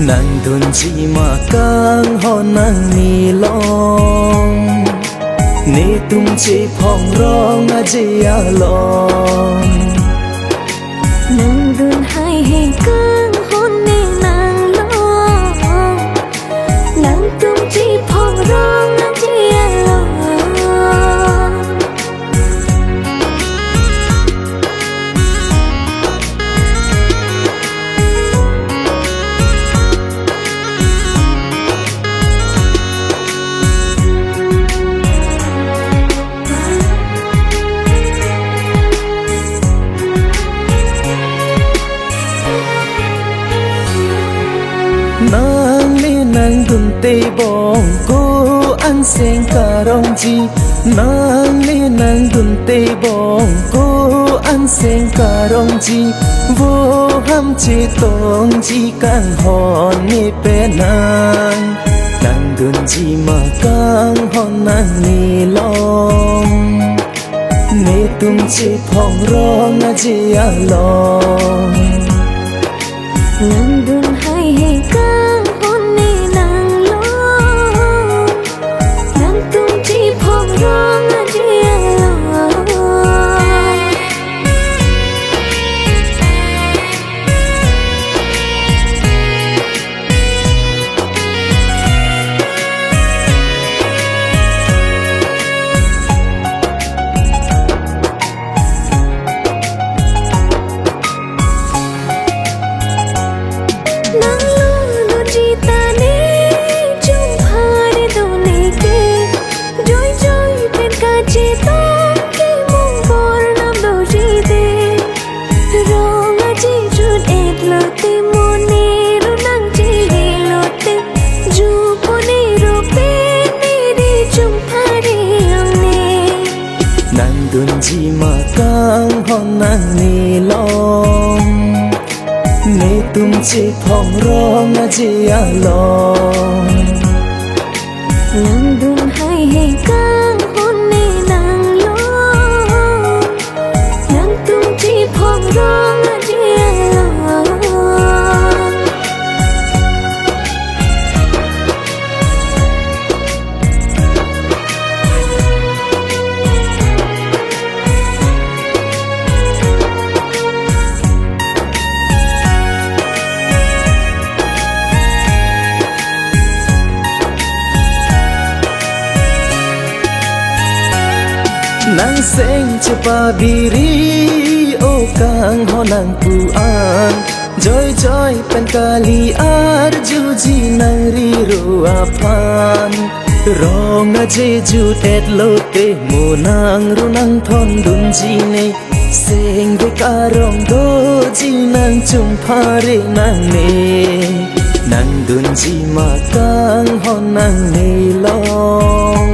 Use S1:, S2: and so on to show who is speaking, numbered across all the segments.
S1: nàng đồn chỉ mà càng ho nàng mi long nê tum chỉ phong rong a chỉ a long
S2: nàng đồn hai hè càng hôn nê nàng long nàng tum chỉ phong rong a chỉ a long
S1: nàng li nàng đun tê bong cô ăn sen cà rong chi nàng li nàng đun tê bong cô ăn sen cà rong chi vô ham chi tong chi càng hòn ni pe nàng nàng đun chi mà càng hòn nàng ni long nê tum chi phong rong a chi a long
S2: nàng đun hai hè càng hôn nê nàng long nàng tum chỉ phong rong a chỉ a long
S1: đun chi mà càng hòn nàng ni long nê tum chi phong rong a chi a long
S2: nàng đun hai hè càng hôn nê nàng long nàng tum chỉ phong rong a chỉ a long
S1: nàng sen cepa biri o kang ho nàng pu an joy joy pen kali arju ji nang ri ro apan rong a je ju tet lo te mo nang ru nang thon dun ji ne seng ve ka rong do ji nang chung phare nang ne nang dun ji ma kang ho nang ne long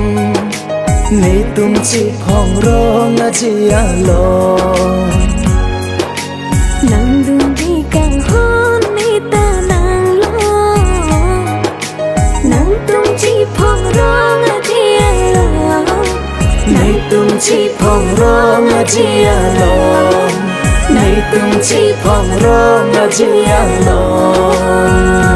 S1: nê tum chỉ phong rong a chỉ a long
S2: nàng đun đi càng hôn nê ta nàng long nàng tum chỉ phong rong a chỉ a long
S1: nê tum chỉ phong rong a chỉ a long nê tum chỉ phong rong a chỉ a long